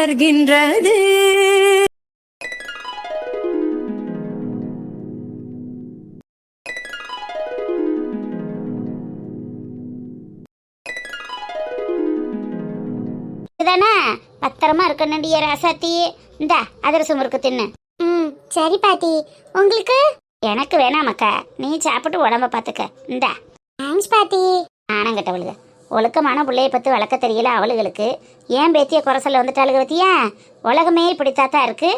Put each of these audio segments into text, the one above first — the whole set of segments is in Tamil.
மலர்கின்றது. இதுதானே பத்திரமா இருக்கணுண்டிய ராசாத்தி. இந்த அதிரசம் இருக்கு தின்னு. சரி பாட்டி. உங்களுக்கு? எனக்கு வேணாம் மக்கா, நீ சாப்பிட்டு உடம்ப பாத்துக்க. இந்த தேங்க்ஸ் பாட்டி. ஆனங்கட்டவளுக்கு ஒழுக்கமான பிள்ளைய பத்தி வளர்க்க தெரியல அவளுகளுக்கு. ஏன் பேத்திய குறைசல்ல வந்துட்டாளுக பத்தியா? உலகமே இப்படித்தாத்தா இருக்கு.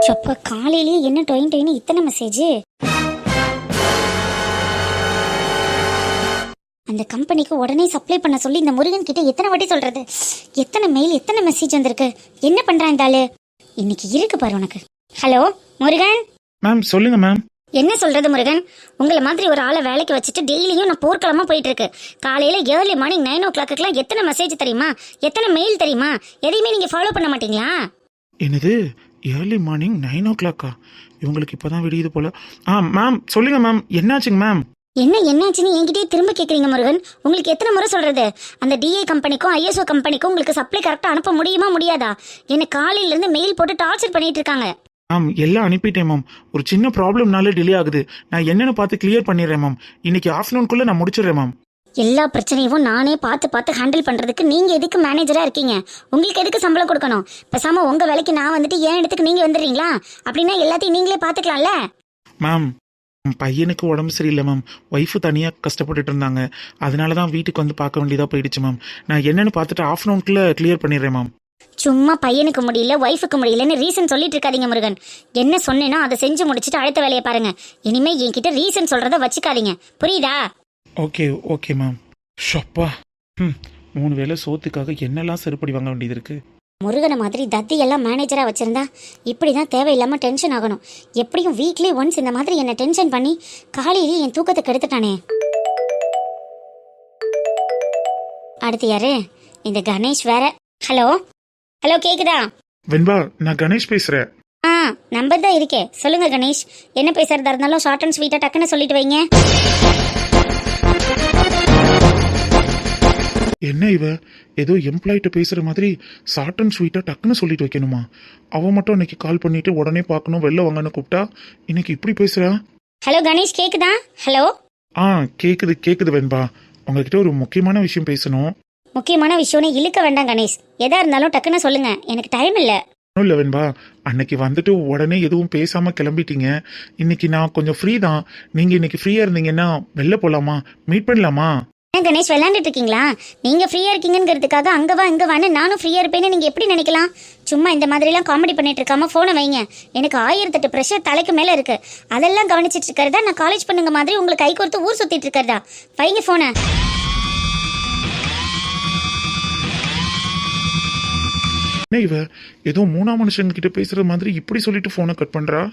சொப்ப காலையிலேயே என்ன டொயின் டொயின் இத்தனை மெசேஜ்? அந்த கம்பெனிக்கு உடனே சப்ளை பண்ண சொல்லி இந்த முருகன் கிட்ட எத்தனை வாட்டி சொல்றது? எத்தனை மெயில், எத்தனை மெசேஜ் வந்திருக்கு? என்ன பண்றான் இந்த ஆளு? இன்னைக்கு இருக்கு பாரு உனக்கு. ஹலோ முருகன். மேம் சொல்லுங்க மேம். என்ன சொல்றது முருகன், உங்களை மாதிரி ஒரு ஆளை வேலைக்கு வச்சுட்டு டெய்லியும் நான் போர்க்களமா போயிட்டு இருக்கு. காலையில ஏர்லி மார்னிங் 9 o'clock எத்தனை மெசேஜ் தெரியுமா? எத்தனை மெயில் தெரியுமா? எதையுமே நீங்க ஃபாலோ பண்ண மாட்டீங்களா? என்னது ஏர்லி மார்னிங் 9 o'clock? இவங்களுக்கு இப்பதான் விடியுது போல. மேம் சொல்லுங்க மேம், என்னாச்சுங்க மேம்? என்னாச்சுன்னு என்கிட்டயே திரும்ப கேட்குறீங்க முருகன். உங்களுக்கு எத்தனை முறை சொல்றது? அந்த டிஏ கம்பெனிக்கும் ஐஎஸ்ஓ கம்பெனிக்கும் உங்களுக்கு சப்ளை கரெக்டாக அனுப்ப முடியுமா முடியாதா? என்ன காலையிலேருந்து மெயில் போட்டு டார்ச்சர் பண்ணிட்டு இருக்காங்க. மேம் எல்லாம் அனுப்பிட்டேன் மேம். ஒரு சின்ன ப்ராப்ளம்னால டிலே ஆகுது. நான் என்னன்னு பார்த்து கிளியர் பண்ணிடுறேன் மேம். இன்னைக்கு ஆஃப்டர்நூன்குள்ள நான் முடிச்சிடுறேன் மேம். எல்லா பிரச்சனையும் நானே பார்த்து ஹேண்டில் பண்றதுக்கு நீங்க எதுக்கு மேனேஜரா இருக்கீங்க? உங்களுக்கு எதுக்கு சம்பளம் கொடுக்கணும்? பேசாம உங்க வேலைக்கு நான் வந்துட்டு ஏன் இடத்துக்கு நீங்க வந்துடுறீங்களா? அப்படின்னா எல்லாத்தையும் நீங்களே பார்த்துக்கலாம்ல. மேம் பையனுக்கு உடம்பு சரியில்லை மேம். ஒய்ஃபு தனியாக கஷ்டப்பட்டுட்டு இருந்தாங்க. அதனால தான் வீட்டுக்கு வந்து பார்க்க வேண்டியதாக போயிடுச்சு மேம். நான் என்னன்னு பார்த்துட்டு ஆஃப்டர்நூனுக்குள்ள கிளியர் பண்ணிடுறேன் மேம். சும்மா பையனுக்கு முடியல ஒய்ஃபுக்கு முடியலன்னு ரீசன் சொல்லிட்டு இருக்காதீங்க முருகன். என்ன சொன்னேனோ அதை செஞ்சு முடிச்சுட்டு அடுத்த வேலையை பாருங்க. இனிமே என்கிட்ட ரீசன் சொல்றத வச்சுக்காதீங்க, புரியுதா? Okay ma'am. ஷப்பா 3 வேளை சோத்துக்காக என்னெல்லாம் செருப்படி வாங்க வேண்டியது இருக்கு. முருகனை மாதிரி தத்தி எல்லாம் மேனேஜரா வச்சிருந்தா இப்படிதான் தேவையில்லாம டென்ஷன் ஆகணும். எப்படியும் வீக்லி ஒன்ஸ் இந்த மாதிரி என்ன டென்ஷன் பண்ணி காலையிலேயே என் தூக்கத்தை கெடுத்துட்டானே. அடுத்து யாரு? இந்த கணேஷ் வேற. ஹலோ கேக்குதா? வெண்பா நான் கணேஷ் பேசுறேன். நம்பர் தான் இருக்கே, சொல்லுங்க கணேஷ். என்ன பேசுறதா இருந்தாலும் ஷார்ட் அண்ட் ஸ்வீட்டா டக்குன்னு சொல்லிட்டு வைங்க. என்ன இவ ஏதோ எம்ப்ளாயிட்ட பேசுற மாதிரி ஷார்ட் அண்ட் ஸ்வீட்டா டக்குன்னு சொல்லிட்டு வைக்கணுமா? அவ மட்டும் இன்னைக்கு கால் பண்ணிட்டு உடனே பார்க்கணும் வெளில வாங்கன்னு கூப்பிட்டா இன்னைக்கு இப்படி பேசுறா. ஹலோ கணேஷ் கேக்குதா? ஹலோ கேக்குது வெண்பா. உங்ககிட்ட ஒரு முக்கியமான விஷயம் பேசணும். முக்கியமான விஷயம்னு இழுக்க வேண்டாம் கணேஷ். எதா இருந்தாலும் டக்குன்னு சொல்லுங்க, எனக்கு டைம் இல்ல. இல்ல வெண்பா, அன்னைக்கு வந்துட்டு உடனே எதுவும் பேசாம கிளம்பிட்டீங்க. இன்னைக்கு நான் கொஞ்சம் ஃப்ரீ தான். நீங்க இன்னைக்கு ஃப்ரீயா இருந்தீங்கன்னா வெளில போலாமா? மீட் பண்ணலாமா? ஏன் கணேஷ் விளையாண்டுட்டு இருக்கீங்களா? நீங்க ஃப்ரீயா இருக்கீங்கிறதுக்காக அங்க வா இங்க வான்னு நானும் ஃப்ரீயா இருப்பேன்னு நீங்க எப்படி நினைக்கலாம்? சும்மா இந்த மாதிரி எல்லாம் காமெடி பண்ணிட்டு இருக்காம போனை வைங்க. எனக்கு 1008 பிரஷர் தலைக்கு மேல இருக்கு. அதெல்லாம் கவனிச்சிட்டு இருக்கிறதா நான் காலேஜ் பண்ணுங்க மாதிரி உங்களுக்கு கை கோர்த்து ஊர் சுத்திட்டு இருக்கிறதா? வைங்க போனை. என்ன இவ ஏதோ 3ஆம் மனுஷன் கிட்ட பேசுற மாதிரி இப்படி சொல்லிட்டு போனை கட் பண்றா.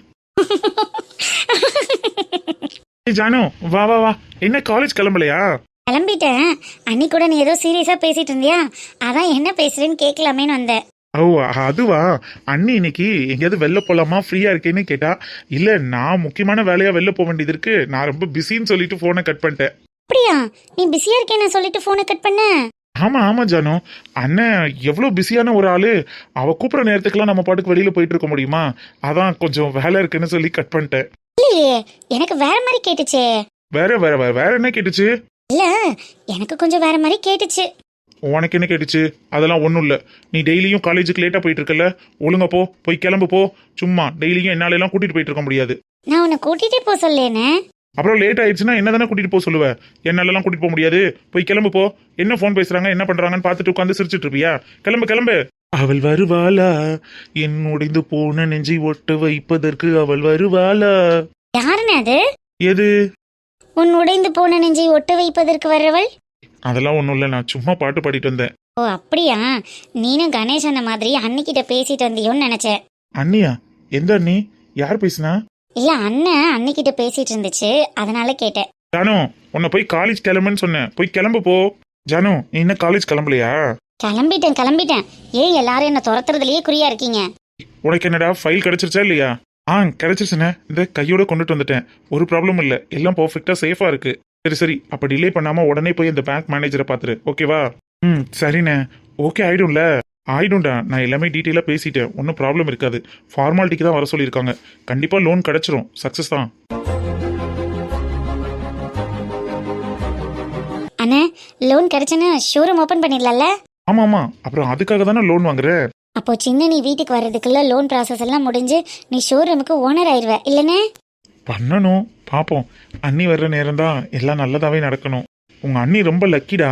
ஜானு வா என்ன காலேஜ் கிளம்பலையா? கிளம்பிட்டேன். அன்னைக்கு கூட நீ ஏதோ சீரியஸா பேசிட்டு இருந்தியா, அதான் என்ன பேசுறேன்னு கேட்கலாமேன்னு வந்தேன். அதுவா? அண்ணி இன்னைக்கு எங்கேயாவது வெளில போலாமா, ஃப்ரீயா இருக்கேன்னு கேட்டா. இல்ல நான் முக்கியமான வேலையா வெளில போக வேண்டியது இருக்கு, நான் ரொம்ப பிஸின்னு சொல்லிட்டு போனை கட் பண்ணிட்டேன். அப்படியா? நீ பிஸியா இருக்கேன்னு சொல்லிட்டு போனை கட் பண்ண? ஆமா ஜானு, அண்ணன் எவ்வளவு பிஸியான ஒரு ஆளு. அவ கூப்பிடுற நேரத்துக்குலாம் நம்ம பாட்டுக்கு வெளியில போயிட்டு இருக்க முடியுமா? அதான் கொஞ்சம் வேலை இருக்குன்னு சொல்லி கட் பண்ணிட்டேன். இல்லையே, எனக்கு வேற மாதிரி கேட்டுச்சே. வேற என்ன கேட்டுச்சு? இல்ல எனக்கு கொஞ்சம் வேற மாதிரி கேட்டுச்சு. உனக்கு என்ன கேட்டுச்சு? அதெல்லாம் ஒண்ணும் இல்ல. நீ டெய்லியும் காலேஜுக்கு லேட்டா போயிட்டு இருக்கல, ஒழுங்கா போய் கிளம்பு போ. சும்மா டெய்லியும் என்னால எல்லாம் கூட்டிட்டு போயிட்டு இருக்க முடியாது. நான் உன்னை கூட்டிட்டே போக சொல்லேனே. அப்புறம் லேட் ஆயிடுச்சுன்னா என்ன தானே கூட்டிட்டு போக சொல்லுவ? என்னால எல்லாம் கூட்டிட்டு போக முடியாது. போய் கிளம்பு போ. என்ன போன் பேசுறாங்க என்ன பண்றாங்கன்னு பார்த்துட்டு உட்காந்து சிரிச்சிட்டு இருப்பியா? கிளம்பு. அவள் வருவாளா, என் உடைந்து போன நெஞ்சை ஒட்ட வைப்பதற்கு அவள் வருவாளா? யாருன்னு அது? எது? உன் உடைந்து போன நெஞ்சை ஒட்ட வைப்பதற்கு வரவள்? அதெல்லாம் ஒண்ணும் இல்ல, நான் சும்மா பாட்டு பாடிட்டு வந்தேன். ஓ அப்படியா? நீனும் கணேஷ் அந்த மாதிரி அன்னிக்கிட்ட பேசிட்டு வந்தியோன்னு நினைச்சேன். அண்ணியா? எந்த அண்ணி? யார் பேசுனா? இல்ல அண்ணன் அன்னிக்கிட்ட பேசிட்டு இருந்துச்சு, அதனால கேட்டேன். ஜானு உன்னை போய் காலேஜ் கிளம்புன்னு சொன்னேன், போய் கிளம்பு போ. ஜானு நீ என்ன காலேஜ் கிளம்பலையா? கிளம்பிட்டேன். ஏன் எல்லாரும் என்ன துரத்துறதுலயே குறியா இருக்கீங்க? உனக்கு என்னடா ஃபைல் கிடைச்சிருச்சா இல்லையா? கிடைச்சிச்சுண்ணே. இந்த கையோட கொண்டுட்டு வந்துட்டேன். ஒரு ப்ராப்ளம் இல்லை, எல்லாம் பர்ஃபெக்டா சேஃபா இருக்கு. சரி சரி, அப்ப டிலே பண்ணாம உடனே போய் இந்த பேங்க் மேனேஜரை பாத்துரு, ஓகேவா? சரிண்ணே. ஓகே ஆயிடும்ல? ஆயிடும்டா, நான் எல்லாமே டீட்டெயிலா பேசிட்டேன், ஒன்றும் ப்ராப்ளம் இருக்காது. ஃபார்மாலிட்டிக்கு தான் வர சொல்லியிருக்காங்க. கண்டிப்பா லோன் கிடைச்சிரும், சக்சஸ் தான். அண்ணே, லோன் கிடைச்சுன்னு ஷோரூம் ஓபன் பண்ணிடலாம்ல? ஆமா ஆமா, அப்புறம் அதுக்காக தானே லோன் வாங்குற. அப்போ சின்ன நீ வீட்டுக்கு வர்றதுக்குள்ள லோன் ப்ராசஸ் எல்லாம் முடிஞ்சு நீ ஷோரூமுக்கு ஓனர் ஆயிடுவ இல்லனே? பண்ணணும், பாப்போம். அண்ணி வர்ற நேரம் தான் எல்லாம் நல்லதாவே நடக்கணும். உங்க அண்ணி ரொம்ப லக்கிடா,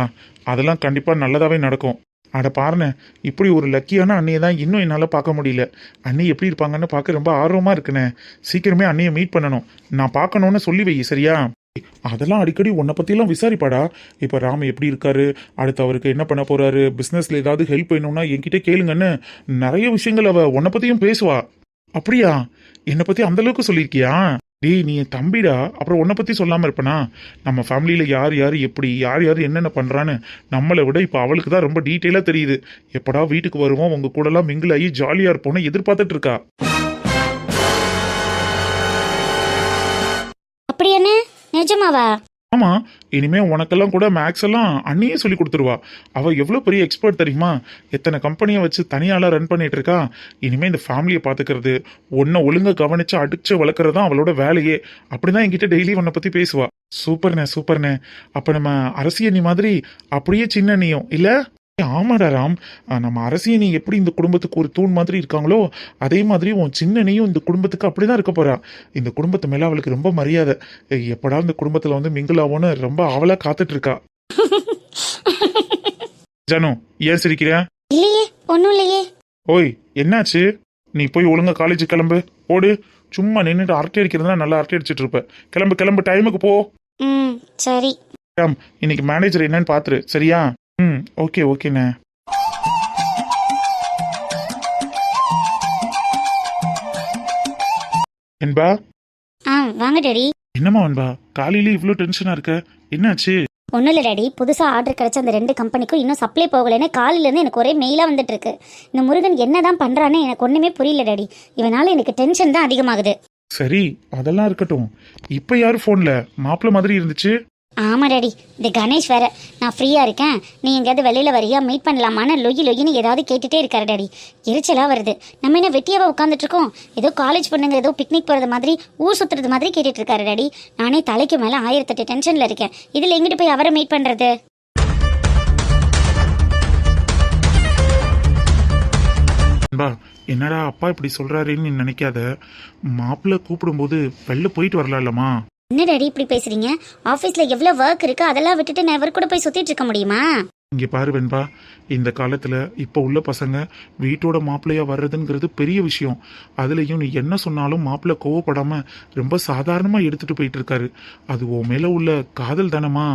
அதெல்லாம் கண்டிப்பா நல்லதாவே நடக்கும். அட பாருண்ணே, இப்படி ஒரு லக்கியான அண்ணியை தான் இன்னும் என்னால் பார்க்க முடியல. அண்ணி எப்படி இருப்பாங்கன்னு பார்க்க ரொம்ப ஆர்வமா இருக்குண்ணே. சீக்கிரமே அண்ணியை மீட் பண்ணணும். நான் பார்க்கணும்னு சொல்லி வை, சரியா? அதெல்லாம் அடிக்கடி உன்னை பற்றியெல்லாம் விசாரிப்பாடா. இப்போ ராம் எப்படி இருக்காரு, அடுத்து அவருக்கு என்ன பண்ண போறாரு, பிஸ்னஸில் ஏதாவது ஹெல்ப் வேணும்னா என்கிட்ட கேளுங்கன்னு நிறைய விஷயங்கள் அவ உன்னை பற்றியும் பேசுவா. அப்படியா? என்னை பற்றி அந்த அளவுக்கு சொல்லியிருக்கியா? டேய், நீ என் தம்பிடா, அப்புறம் உன்னை பற்றி சொல்லாமல் இருப்பனா? நம்ம ஃபேமிலியில் யார் யார் எப்படி, யார் யார் என்னென்ன பண்ணுறான்னு நம்மளை விட இப்போ அவளுக்கு தான் ரொம்ப டீட்டெயிலாக தெரியுது. எப்படா வீட்டுக்கு வருவோம், உங்க கூடலாம் மிங்கிள் ஆகி ஜாலியாக இருப்போம்னு எதிர்பார்த்துட்டு இருக்கா. அப்படி என்ன, நிஜமாவா? ஆமா, இனிமே உனக்கெல்லாம் கூட மேக்ஸ் எல்லாம் அண்ணியே சொல்லி கொடுத்துருவா. அவ எவ்வளவு பெரிய எக்ஸ்பர்ட் தெரியுமா? எத்தனை கம்பெனியை வச்சு தனியால ரன் பண்ணிட்டு இருக்கா. இனிமே இந்த ஃபேமிலியை பாத்துக்கிறது, உன்னை ஒழுங்கா கவனிச்சு அடிச்சு வளர்க்கறது தான் அவளோட வேலையே. அப்படிதான் என்கிட்ட டெய்லி உன்னை பத்தி பேசுவா. சூப்பர்ண்ணே சூப்பர்ண்ணே. அப்ப நம்ம அரசியணி மாதிரி அப்படியே சின்ன நீயும் இல்ல? ஆமாடா ராம், நம்ம அரசியணி எப்படி இந்த குடும்பத்துக்கு ஒரு தூண் மாதிரி இருக்காங்களோ அதே மாதிரி உன் சின்னனையும் இந்த குடும்பத்துக்கு அப்படிதான் இருக்க போறா. இந்த குடும்பத்து மேல அவளுக்கு ரொம்ப மரியாதை. எப்படா இந்த குடும்பத்துல வந்து மிங்கிள் ஆகும்னு ரொம்ப ஆவலா காத்துட்டு இருக்கா. ஜானு, ஏன் சிரிக்கிற? இல்லையே, ஒன்னும் இல்லையே. ஓய், என்னாச்சு? நீ போய் ஒழுங்கா காலேஜ் கிளம்பு, ஓடு. சும்மா நின்றுட்டு அரட்டை அடிக்கிறதுனா நல்லா அரட்டை அடிச்சிட்டு இருப்ப. கிளம்பு கிளம்பு, டைமுக்கு போ. சரி ராம், இன்னைக்கு மேனேஜர் என்னன்னு பாத்துரு, சரியா? ஓகே ஓகேண்ணே. என்பா. வாங்க டாடி. என்னம்மா என்பா, காலையில இவ்வளோ டென்ஷனா இருக்க, என்னாச்சு? ஒன்றும் இல்லை டாடி, புதுசாக ஆர்டர் கிடைச்ச அந்த 2 கம்பெனிக்கும் இன்னும் சப்ளை போகலைன்னு காலையிலேருந்து எனக்கு ஒரே மெயிலாக வந்துட்டு இருக்கு. இந்த முருகன் என்ன தான் பண்ணுறான்னு எனக்கு ஒன்றுமே புரியல டாடி. இவனால எனக்கு டென்ஷன் தான் அதிகமாகுது. சரி, அதெல்லாம் இருக்கட்டும். இப்போ யாரு ஃபோன்ல மாப்பிள்ள மாதிரி இருந்துச்சு? ஆமாம் டாடி, இந்த கணேஷ் வேற நான் ஃப்ரீயாக இருக்கேன், நீ எங்கேயாவது வெளியில் வரியா, மீட் பண்ணலாமான்னு லொய்யின்னு ஏதாவது கேட்டுகிட்டே இருக்காரு டாடி. எரிச்சலாக வருது. நம்ம என்ன வெட்டியாவா உட்காந்துட்ருக்கோம்? ஏதோ காலேஜ் பொண்ணுங்க ஏதோ பிக்னிக் போகிறது மாதிரி, ஊர் சுற்றுறது மாதிரி கேட்டுட்டு இருக்காரு டாடி. நானே தலைக்கு மேலே 1008 டென்ஷனில் இருக்கேன். இதில் எங்கிட்டு போய் அவரை மீட் பண்ணுறது? என்னடா அப்பா இப்படி சொல்றாருன்னு நினைக்காத. மாப்பிள்ள கூப்பிடும்போது வெளில போயிட்டு வரலாம்லமா? என்ன டாடி இப்படி பேசுறீங்க? ஆஃபீஸில் எவ்வளோ ஒர்க் இருக்கு, அதெல்லாம் விட்டுட்டு நான் இவர் கூட போய் சுற்றிட்டு இருக்க முடியுமா? இங்கே பாரு வெண்பா, இந்த காலத்தில் இப்போ உள்ள பசங்க வீட்டோட மாப்பிள்ளையா வர்றதுங்கிறது பெரிய விஷயம். அதுலேயும் நீ என்ன சொன்னாலும் மாப்பிள்ளை கோவப்படாம ரொம்ப சாதாரணமாக எடுத்துட்டு போயிட்டு இருக்காரு. அது உன் மேலே உள்ள காதல் தானம்மா?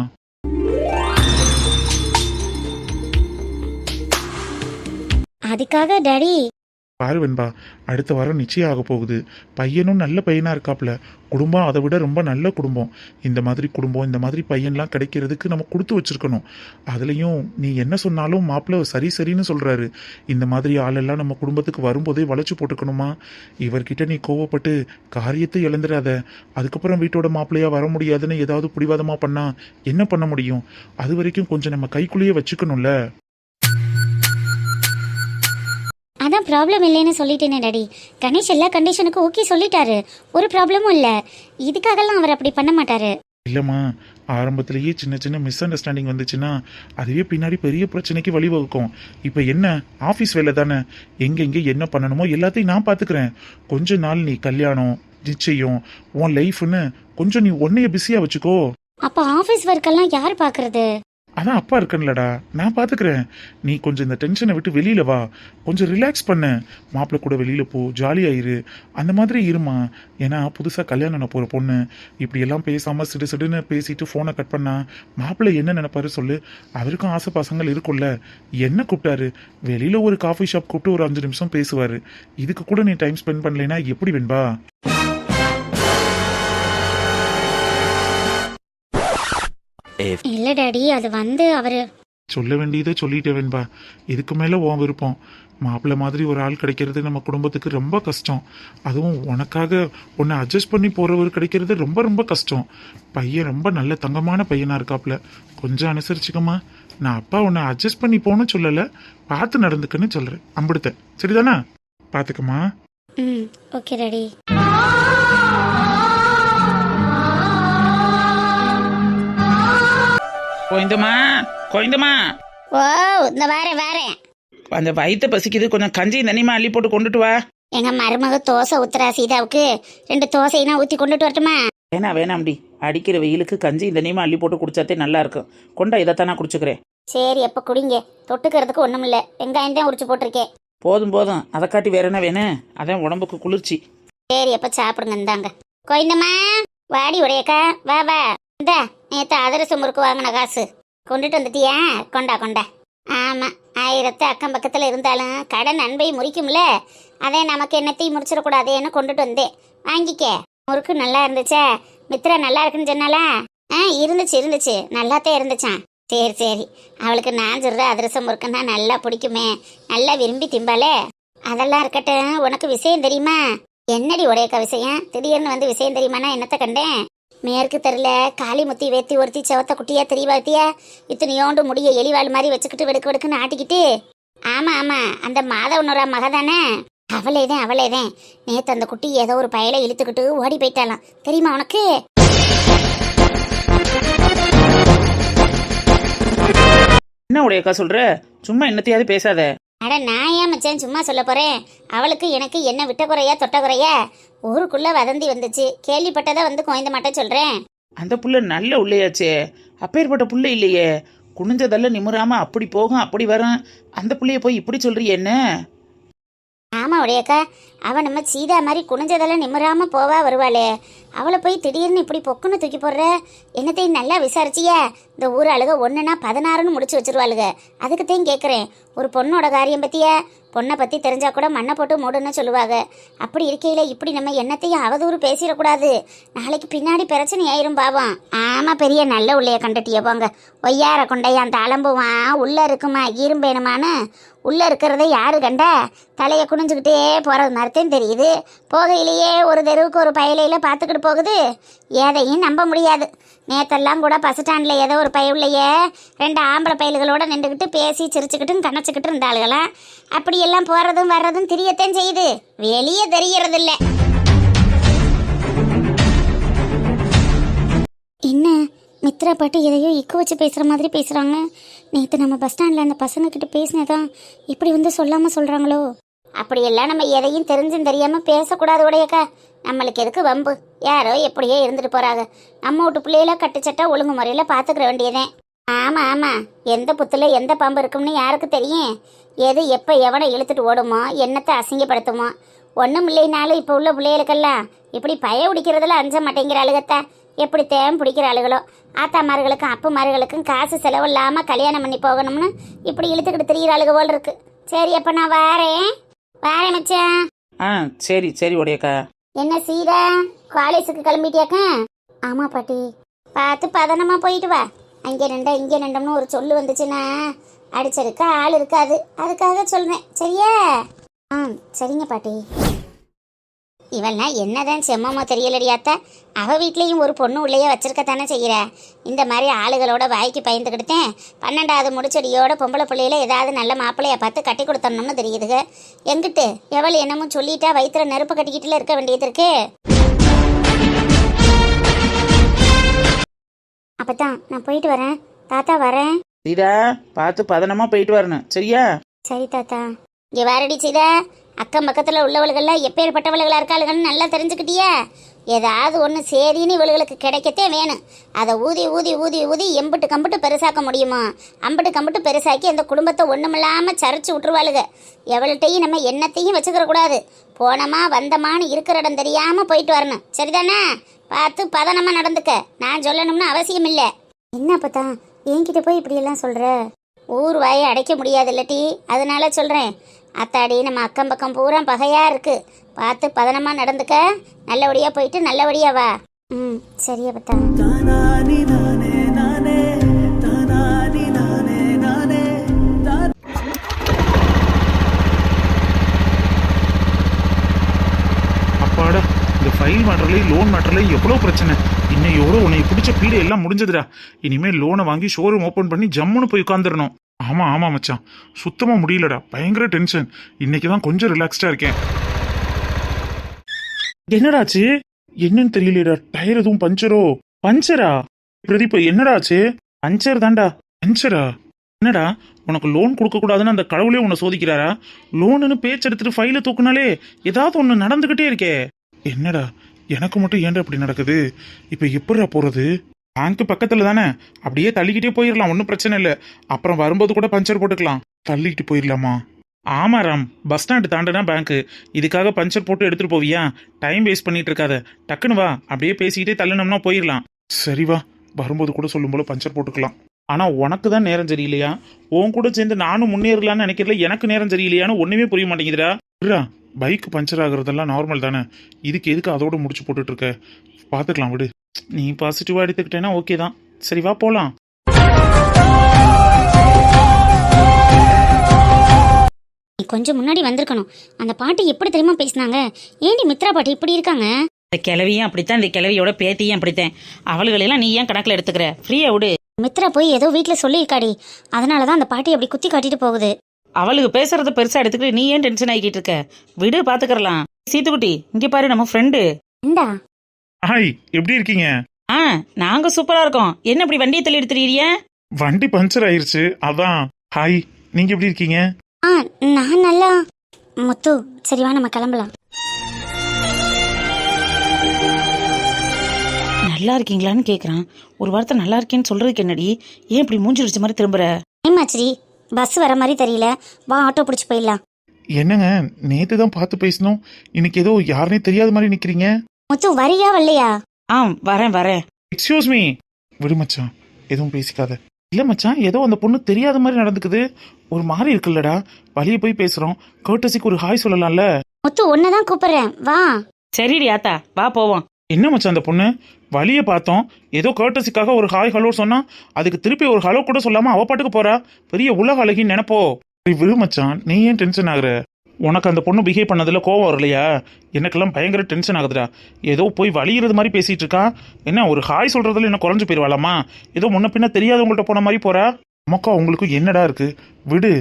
அதுக்காக டாடி? பாரு வெண்பா, அடுத்த வாரம் நிச்சயம் ஆக போகுது. பையனும் நல்ல பையனா இருக்காப்ல. குடும்பம் அதை விட ரொம்ப நல்ல குடும்பம். இந்த மாதிரி குடும்பம், இந்த மாதிரி பையன்லாம் கிடைக்கிறதுக்கு நம்ம கொடுத்து வச்சிருக்கணும். அதுலேயும் நீ என்ன சொன்னாலும் மாப்பிள்ள சரி சரின்னு சொல்றாரு. இந்த மாதிரி ஆளெல்லாம் நம்ம குடும்பத்துக்கு வரும்போதே வளைச்சு போட்டுக்கணுமா? இவர்கிட்ட நீ கோவப்பட்டு காரியத்தை இழந்துடாத. அதுக்கப்புறம் வீட்டோட மாப்பிள்ளையா வர முடியாதுன்னு ஏதாவது பிடிவாதமா பண்ணா என்ன பண்ண முடியும்? அது வரைக்கும் கொஞ்சம் நம்ம கைக்குள்ளேயே வச்சுக்கணும்ல. அதான் ப்ராப்ளம் இல்லைன்னு சொல்லிட்டேனே டாடி. கணேஷ் எல்லா கண்டிஷனுக்கும் ஓகே சொல்லிட்டாரு, ஒரு ப்ராப்ளமும் இல்லை. இதுக்காகலாம் அவர் அப்படி பண்ண மாட்டாரு. இல்லைம்மா, ஆரம்பத்திலேயே சின்ன சின்ன மிஸ் அண்டர்ஸ்டாண்டிங் வந்துச்சுன்னா அதுவே பின்னாடி பெரிய பிரச்சனைக்கு வழிவகுக்கும். இப்போ என்ன, ஆஃபீஸ் வேலை தானே, எங்கெங்கே என்ன பண்ணணுமோ எல்லாத்தையும் நான் பார்த்துக்கிறேன். கொஞ்ச நாள் நீ கல்யாணம், நிச்சயம், உன் லைஃப்னு கொஞ்சம் நீ உன்னைய பிஸியாக வச்சுக்கோ. அப்போ ஆஃபீஸ் ஒர்க்கெல்லாம் யார் பார்க்கறது? அதான் அப்பா இருக்கேன்லடா, நான் பார்த்துக்கிறேன். நீ கொஞ்சம் இந்த டென்ஷனை விட்டு வெளியில வா, கொஞ்சம் ரிலாக்ஸ் பண்ண. மாப்பிள்ளை கூட வெளியில போ, ஜாலியாயிரு, அந்த மாதிரி இருமா. ஏன்னா புதுசாக கல்யாணம் போகிற பொண்ணு இப்படியெல்லாம் பேசாமல் சிடுன்னு பேசிட்டு ஃபோனை கட் பண்ணா மாப்பிள்ளை என்ன நினைப்பாரு சொல்லு? அவருக்கும் ஆசை பாசங்கள் இருக்கும்ல. என்ன கூப்பிட்டாரு, வெளியில ஒரு காஃபி ஷாப் கூப்பிட்டு ஒரு 5 நிமிஷம் பேசுவாரு. இதுக்கு கூட நீ டைம் ஸ்பெண்ட் பண்ணலைன்னா எப்படி வெண்பா? இல்ல டாடி, அது வந்து அவரு சொல்ல வேண்டியதை சொல்லிட்டே வெண்பா. இதுக்கு மேல உன் விருப்பம். மாப்பிள்ளை மாதிரி ஒரு ஆள் கிடைக்கிறது நம்ம குடும்பத்துக்கு ரொம்ப கஷ்டம். அதுவும் உனக்காக உன்னை அட்ஜஸ்ட் பண்ணி போறவர் கிடைக்கிறது ரொம்ப ரொம்ப கஷ்டம். பையன் ரொம்ப நல்ல தங்கமான பையனா இருக்காப்புல, கொஞ்சம் அனுசரிச்சுக்கம்மா. நான் அப்பா உன்னை அட்ஜஸ்ட் பண்ணி போன்னு சொல்லல, பார்த்து நடந்துக்கன்னு சொல்றேன். அம்பிடுத்த சரிதானா? பாத்துக்கம்மா. ம் ஓகே டாடி. கோயந்தம்மா, கோயந்தம்மா, ஓ இந்த வாரேன். அந்த வயிற்று பசிக்குது, கொஞ்சம் கஞ்சி தண்ணிமா அள்ளி போட்டு கொண்டுட்டு வா. எங்க மருமக தோசை ஊத்துறா சீதாவுக்கு, 2 தோசைனா ஊத்தி கொண்டுட்டு வரட்டுமா? வேணாம்டி, அடிக்கிற வெயிலுக்கு கஞ்சி தண்ணிமா அள்ளி போட்டு குடிச்சாத்தே நல்லா இருக்கும். கொண்டா, இதைத்தான் நான் குடிச்சுக்கிறேன். சரி அப்ப குடிங்க, தொட்டுக்கிறதுக்கு ஒண்ணும் இல்ல, வெங்காயம் தான் உரிச்சு போட்டிருக்கேன். போதும், அதை காட்டி வேற என்ன வேணும்? அதான் உடம்புக்கு குளிர்ச்சி. சரி அப்ப சாப்பிடுங்க. இந்தாங்க கோயந்தம்மா, வாடி உடையக்கா, வா இந்த நேற்று அதிரசம் முறுக்கு வாங்கின காசு கொண்டுட்டு வந்துட்டியா? கொண்டா. ஆமா, 1000 அக்கம் பக்கத்துல இருந்தாலும் கடன் அன்பை முறிக்கும்ல, அதே நமக்கு என்னத்தையும் முறிச்சிடக்கூடாதேன்னு கொண்டுட்டு வந்தேன். வாங்கிக்க. முறுக்கு நல்லா இருந்துச்சா? மித்ரா நல்லா இருக்குன்னு சொன்னாலா? இருந்துச்சு நல்லாத்தான் இருந்துச்சான். சரி அவளுக்கு நான் சொல்ற அதிரசம் முறுக்குன்னா நல்லா பிடிக்குமே, நல்லா விரும்பி திம்பாலே. அதெல்லாம் இருக்கட்டும், உனக்கு விஷயம் தெரியுமா? என்னடி உடையக்கா விஷயம்? திடீர்னு வந்து விஷயம் தெரியுமானா என்னத்த கண்டேன்? மேற்கு தெருல காளிமுத்தி வேத்தி ஒருத்தி செவத்த குட்டியா தெரியவாத்தியா, இத்தனையோண்டு முடிய எலிவாள் மாதிரி வச்சுக்கிட்டு வெடுக்குன்னு ஆட்டிக்கிட்டு. ஆமா அந்த மாதவனோட மக தானே? அவளேதான். நேத்து அந்த குட்டி ஏதோ ஒரு பயலை இழுத்துக்கிட்டு ஓடி போயிட்டாலாம், தெரியுமா உனக்கு? என்ன உடையக்கா சொல்ற? சும்மா என்னத்தையாவது பேசாத. அட நான் ஏன் மச்சான் சும்மா சொல்ல போறேன்? அவளுக்கு எனக்கு என்ன விட்ட குறையா தொட்ட குறையா? ஊருக்குள்ள வதந்தி வந்துச்சு, கேள்விப்பட்டதை வந்து கோயந்த மாட்டேன் சொல்றேன். அந்த புள்ள நல்ல உள்ளையாச்சே, அப்பேற்பட்ட புள்ள இல்லையே. குனிஞ்சதெல்லாம் நிமிராம அப்படி போகும் அப்படி வரும். அந்த புள்ளைய போய் இப்படி சொல்றிய என்ன? ஆமா உடையக்கா, அவ நம்ம சீதா மாதிரி குனிஞ்சதெல்லாம் நிமிராம போவா வருவாளே, அவளை போய் திடீர்னு இப்படி பொக்குன்னு தூக்கி போடுற. என்னத்தையும் நல்லா விசாரிச்சியா? இந்த ஊர் அழுக 1னா 16ன்னு முடிச்சு வச்சிருவாளுக. அதுக்குத்தையும் கேட்குறேன், ஒரு பொண்ணோட காரியம் பத்தியா? பொண்ணை பத்தி தெரிஞ்சா கூட மண்ணை போட்டு மூடுன்னு சொல்லுவாங்க. அப்படி இருக்கையில இப்படி நம்ம என்னத்தையும் அவதூறு பேசிடக்கூடாது, நாளைக்கு பின்னாடி பிரச்சனை ஆயிரும் பாவம். ஆமா, பெரிய நல்ல உள்ளைய கண்டுட்டிய போங்க. ஒய்யார கொண்டையா அந்த அலம்புவான் உள்ள இருக்குமா இரும்பேனுமான்னு. உள்ள இருக்கிறத யாரு கண்டா? தலையை குனிஞ்சுக்கிட்டே போறது மாதிரித்தான் தெரியுது. போகையிலேயே ஒரு தெருவுக்கு ஒரு பயலையில பார்த்துக்கிட்டு போகுது. எதையும் நம்ப முடியாது. நேத்தெல்லாம் கூட பஸ் ஸ்டாண்டில் ஏதோ ஒரு பயவுள்ளையே 2 ஆம்பளை பயல்களோட நின்றுக்கிட்டு பேசி சிரிச்சுக்கிட்டும் கணச்சிக்கிட்டு இருந்தாளுகளாம். அப்படியெல்லாம் போறதும் வர்றதும் தெரியத்தான் செய்யுது, வெளியே தெரியறதில்ல. என்ன மித்ரா பாட்டு எதையோ இக்கு வச்சு பேசுகிற மாதிரி பேசுகிறாங்க. நேற்று நம்ம பஸ் ஸ்டாண்டில் அந்த பசங்கக்கிட்ட பேசினதான் இப்படி வந்து சொல்லாமல் சொல்கிறாங்களோ? அப்படியெல்லாம் நம்ம எதையும் தெரிஞ்சும் தெரியாமல் பேசக்கூடாது உடையக்கா. நம்மளுக்கு எதுக்கு வம்பு? யாரோ எப்படியோ இருந்துட்டு போகிறாங்க. நம்ம வீட்டு பிள்ளையில கட்டுச்சட்டா ஒழுங்கு முறையில் பார்த்துக்கிற வேண்டியதேன். ஆமாம், எந்த புத்துல எந்த பாம்பு இருக்கும்னு யாருக்கு தெரியும்? எது எப்போ எவனை இழுத்துட்டு ஓடுமோ, என்னத்தை அசிங்கப்படுத்துமோ? ஒன்றும் இல்லைனாலும் இப்போ உள்ள பிள்ளைகளுக்கெல்லாம் இப்படி பய பிடிக்கிறதுல அஞ்ச மாட்டேங்கிற ஆளுகத்தை எப்படி தேம் பிடிக்கிற ஆளுகளோ. ஆத்தாமார்களுக்கும் அப்புமார்களுக்கும் காசு செலவு இல்லாமல் கல்யாணம் பண்ணி போகணும்னு இப்படி இழுத்துக்கிட்டு திரியிற ஆளுக போல் இருக்கு. சரி அப்போ நான் வாரேன் மச்சான். சரி உடையக்கா. என்ன சீதா, காலேஜுக்கு கிளம்பிட்டியாக்கா? ஆமா பாட்டி. பார்த்து பதனமா போயிட்டு வா. அங்கே நின்றா இங்கே நின்றோம்னு ஒரு சொல்லு வந்துச்சுன்னா அடிச்சதுக்கு ஆள் இருக்காது, அதுக்காக சொல்றேன். சரியா? சரிங்க பாட்டி. இவெல்லாம் என்னதான் செம்மமோ தெரியலடியாத்தா. அவ வீட்லேயும் ஒரு பொண்ணு உள்ளேயே வச்சிருக்கத்தானே செய்கிற. இந்த மாதிரி ஆளுகளோட வாய்க்கு பயந்துக்கிட்டேன் 12வது முடிச்சடியோட பொம்பளை பிள்ளையில ஏதாவது நல்ல மாப்பிள்ளைய பார்த்து கட்டி கொடுத்தணும்னு தெரியுதுங்க. எங்கிட்டு எவள் என்னமோ சொல்லிட்டா வயிற்றுல நெருப்பு கட்டிக்கிட்டுல இருக்க வேண்டியது இருக்கு. அப்பதான் நான் போயிட்டு வரேன் தாத்தா, வரேன். சீதா, பார்த்து பதனமா போயிட்டு வரணும், சரியா? சரி தாத்தா. இங்கே வேறடி சீதா, அக்கம் பக்கத்தில் உள்ளவளுகள்லாம் எப்பேற்பட்டவளுகளா இருக்காளுகள்னு நல்லா தெரிஞ்சுக்கிட்டியா? ஏதாவது ஒன்று சரின்னு இவளுகளுக்கு கிடைக்கத்தே வேணும். அதை ஊதி ஊதி ஊதி ஊதி எம்பிட்டு கம்பிட்டு பெருசாக்க முடியுமா? அம்பிட்டு கம்பிட்டு பெருசாக்கி அந்த குடும்பத்தை ஒன்றுமில்லாமல் சரிச்சு விட்டுருவாளுக. எவள்கிட்டையும் நம்ம என்னத்தையும் வச்சுக்கிற கூடாது. போனமா வந்தமான்னு இருக்கிற இடம் தெரியாமல் போயிட்டு வரணும், சரிதானே? பார்த்து பதனமாக நடந்துக்க. நான் சொல்லணும்னு அவசியம் இல்லை. என்ன பார்த்தா என்கிட்ட போய் இப்படியெல்லாம் சொல்கிற? ஊர் வாயை அடைக்க முடியாது இல்லட்டி, அதனால சொல்கிறேன். அத்தாடி நம்ம அக்கம் பக்கம் பூரா பகையாக இருக்குது. பார்த்து பதனமாக நடந்துக்க. நல்லபடியாக போயிட்டு நல்லபடியாக வா. சரியா பார்த்தா. ஃபைல் மேட்டர்லேயும் லோன் மேட்டர்லேயும் எவ்வளோ பிரச்சனை. இன்னையோட உன்னை பிடிச்ச பீடை எல்லாம் முடிஞ்சதுடா. இனிமேல் லோனை வாங்கி ஷோரூம் ஓப்பன் பண்ணி ஜம்முன்னு போய் உட்காந்துடணும். ஆமா மச்சான், சுத்தமா முடியலடா, பயங்கர டென்ஷன். இன்னைக்கு தான் கொஞ்சம் ரிலாக்ஸ்டா இருக்கேன். என்னடாச்சு? என்னன்னு தெரியலடா, டயர் எதுவும் பஞ்சரோ? பஞ்சரா? பிரதீப் என்னடா ஆச்சு? பஞ்சர் தான்டா. பஞ்சரா? என்னடா உனக்கு லோன் கொடுக்க கூடாதுன்னு அந்த கடவுளே உன்னை சோதிக்கிறாரா? லோனுன்னு பேச்சு எடுத்துட்டு ஃபைல தூக்குனாலே ஏதாவது ஒன்று நடந்துகிட்டே இருக்கே. என்னடா எனக்கு மட்டும் ஏன்டா இப்படி நடக்குது? இப்ப எப்படிடா போறது? பேங்க் பக்கத்துல தானே, அப்படியே தள்ளிக்கிட்டே போயிடலாம், ஒன்றும் பிரச்சனை இல்லை. அப்புறம் வரும்போது கூட பஞ்சர் போட்டுக்கலாம். தள்ளிக்கிட்டு போயிடலாமா? ஆமா ராம், பஸ் ஸ்டாண்டு தாண்டனா பேங்க்கு. இதுக்காக பஞ்சர் போட்டு எடுத்துட்டு போவியா? டைம் வேஸ்ட் பண்ணிட்டு இருக்காத, டக்குன்னு வா, அப்படியே பேசிக்கிட்டே தள்ளினோம்னா போயிடலாம். சரி வா, வரும்போது கூட சொல்லும் போல பஞ்சர் போட்டுக்கலாம். ஆனா உனக்கு தான் நேரம் சரியில்லையா? உன் கூட சேர்ந்து நானும் முன்னேறலான்னு நினைக்கிறல, எனக்கு நேரம் சரியில்லையான்னு ஒண்ணுமே புரிய மாட்டேங்குதுடா. பைக் பஞ்சர் ஆகுறதெல்லாம் நார்மல் தானே, இதுக்கு எதுக்கு அதோட முடிச்சு போட்டுட்டு இருக்க? பாத்துக்கலாம் விடு. நீ பாசிட்டிவா எடுத்துக்கிட்டேன்னா ஓகே தான். சரி வா போலாம். நீ கொஞ்சம் முன்னாடி வந்திருக்கணும். அந்த பாட்டி எப்படி தெரியுமா பேசினாங்க? ஏண்டி மித்ரா பாட்டி இப்படி இருக்காங்க? இந்த கிளவியும் அப்படித்தான், இந்த கிளவியோட பேத்தியும் அப்படித்தான். அவளுகளெல்லாம் நீ ஏன் கணக்கில் எடுத்துக்கிற? ஃப்ரீயா விடு. மித்ரா போய் ஏதோ வீட்டில் சொல்லியிருக்காடி, அதனாலதான் அந்த பாட்டி அப்படி குத்தி காட்டிட்டு போகுது. அவளுக்கு பேசுறத பெருசா எடுத்துக்கிட்டு நீ ஏன் டென்ஷன் ஆகிக்கிட்டு இருக்க? விடு, பாத்துக்கறலாம். சீத்துக்குட்டி இங்க பாரு, நம்ம ஃப்ரெண்டு. இந்தா. ஹாய், எப்படி இருக்கீங்க? நாங்க சூப்பரா இருக்கோம். என்ன இப்படி வண்டியை தள்ளி எடுத்துறீங்க? வண்டி பஞ்சர் ஆயிருச்சு, அதான். ஹாய், நீங்க எப்படி இருக்கீங்க? நான் நல்லா. முத்து, சரி வா நம்ம கிளம்பலாம். நல்லா இருக்கீங்களான்னு கேக்குறான். ஒரு வார்த்தை நல்லா இருக்கேன்னு சொல்றதுக்கு என்னடி? ஏன் இப்படி மூஞ்சி அடிச்ச மாதிரி திரும்புற? ஏமாச்சிரி, பஸ் வர மாதிரி தெரியல, வா ஆட்டோ பிடிச்சி போயிடலாம். என்னங்க, நேத்து தான் பார்த்து பேசணும், இன்னைக்கு ஏதோ யாருனே தெரியாத மாதிரி நிக்கிறீங்க. முத்து வரியா வரலையா? வரேன். Excuse me. விடு மச்சான், எதுவும் பேசிக்காத. இல்ல மச்சான், ஏதோ அந்த பொண்ணு தெரியாத மாதிரி நடந்துக்குது, ஒரு மாதிரி இருக்குல்லடா. வழிய போய் பேசுறோம், கர்ட்டசிக்கு ஒரு ஹாய் சொல்லலாம்ல. முத்து ஒன்னதான் கூப்பிடுறேன், வா. சரிடி ஆத்தா, வா போவோம். என்ன மச்சான், அந்த பொண்ணு வழிய பார்த்தோம், ஏதோ கர்ட்டசிக்காக ஒரு ஹாய் ஹலோ சொன்னா, அதுக்கு திருப்பி ஒரு ஹலோ கூட சொல்லாம அவ பாட்டுக்கு போறா. பெரிய உலக அழகின்னு நினைப்போ. விடு மச்சான், நீ ஏன் டென்ஷன் ஆகுற? உனக்கு அந்த பொண்ணு பிஹேவ் பண்ணதுல கோவம் வரலையா? எனக்கெல்லாம் பயங்கர டென்ஷன் ஆகுதுடா. ஏதோ போய் வழியிறது மாதிரி பேசிட்டு இருக்கா. என்ன ஒரு ஹாய் சொல்றதுல என்ன குறைஞ்சு போயிருவாளாமா? ஏதோ முன்ன பின்ன தெரியாதவங்கள்ட்ட போன மாதிரி போறா. நமக்கா உங்களுக்கு என்னடா இருக்கு? விடு.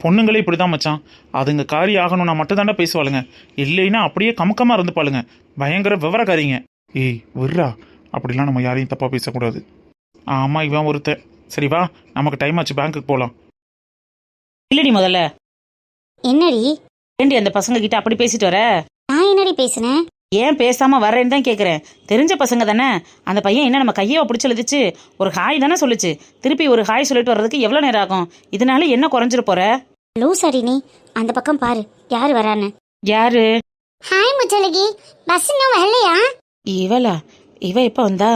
பொண்ணுங்களே இப்படிதான் மச்சான், அதுங்க காரி ஆகணும்னா மட்டும் தாண்டா பேசுவாளுங்க, இல்லைன்னா அப்படியே கமக்கமா இருந்துப்பாளுங்க. பயங்கர விவரக்காரிங்க. ஏய் விட்றா, அப்படிலாம் நம்ம யாரையும் தப்பா பேசக்கூடாது. ஆமா, இவன் ஒருத்தன். சரி வா, நமக்கு டைம் ஆச்சு, பேங்க்குக்கு போலாம். இல்லடி முதல்ல. என்னடி ஏண்டி அந்த பசங்க கிட்ட அப்படி பேசிட்டு வர? நான் என்னடி பேசுனேன்? ஏன் பேசாம வரேன்னு தான் கேக்குறேன். தெரிஞ்ச பசங்க தானே. அந்த பையன் என்ன நம்ம கையை பிடிச்சி எழுதிச்சு, ஒரு ஹாய் தானே சொல்லுச்சு. திருப்பி ஒரு ஹாய் சொல்லிட்டு வர்றதுக்கு எவ்வளவு நேரம் ஆகும்? இதனால என்ன குறைஞ்சிட போற? லூஸ் அடி நீ. அந்த பக்கம் பாரு யாரு வரான்னு. யாரு? ஹாய் முச்சலகி, பஸ் இன்னும் வரலையா? இவளா? இவ எப்ப வந்தா?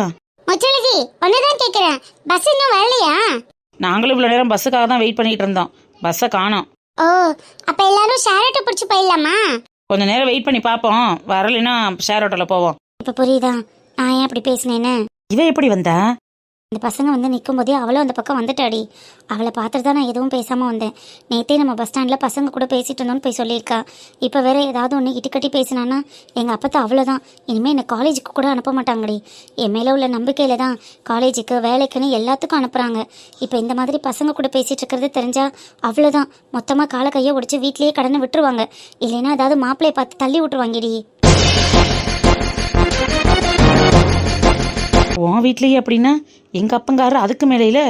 முச்சலகி ஒன்னதான் கேக்குறேன், பஸ் இன்னும் வரலையா? நாங்களும் இவ்வளவு நேரம் பஸ்ஸுக்காக தான் வெயிட் பண்ணிட்டு இருந்தோம், பஸ்ஸை காணோம். ஓ, அப்ப எல்லாரும் ஷேர் ஆட்டோ பிடிச்சு போயிடலாமா? கொஞ்ச நேரம் வெயிட் பண்ணி பார்ப்போம், வரலைன்னா ஷேர் ஆட்டோல போவோம். இப்ப புரியுதா நான் ஏன் அப்படி பேசினேன்னு? இவ எப்படி வந்தா? இந்த பசங்க வந்து நிற்கும் போதே அவளும் அந்த பக்கம் வந்துட்டாடி. அவளை பார்த்துட்டு தான் நான் எதுவும் பேசாமல் வந்தேன். நேற்றே நம்ம பஸ் ஸ்டாண்டில் பசங்க கூட பேசிட்டு இருந்தோன்னு போய் சொல்லியிருக்கா. இப்போ வேற ஏதாவது ஒன்று இட்டுக்கட்டி பேசினான்னா எங்கள் அப்பா அவ்வளோதான், இனிமேல் என்னை காலேஜுக்கு கூட அனுப்ப மாட்டாங்கடி. என் மேலே உள்ள நம்பிக்கையில் தான் காலேஜுக்கு வேலைக்குன்னு எல்லாத்துக்கும் அனுப்புகிறாங்க. இப்போ இந்த மாதிரி பசங்க கூட பேசிகிட்டு இருக்கிறது தெரிஞ்சா அவ்வளோதான், மொத்தமாக காலை கையை உடைச்சு வீட்லேயே கடனை விட்டுருவாங்க. இல்லைன்னா ஏதாவது மாப்பிள்ளையை பார்த்து தள்ளி விட்டுருவாங்கடி. உன் வீட்லயே அப்படின்னா எங்க அப்பங்காரர் அதுக்கு மேலையில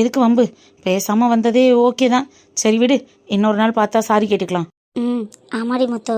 எதுக்கு வம்பு? பேசாம வந்ததே ஓகே தான். சரி விடு, இன்னொரு நாள் பார்த்தா சாரி கேட்டுக்கலாம். ஆமாடி முத்து.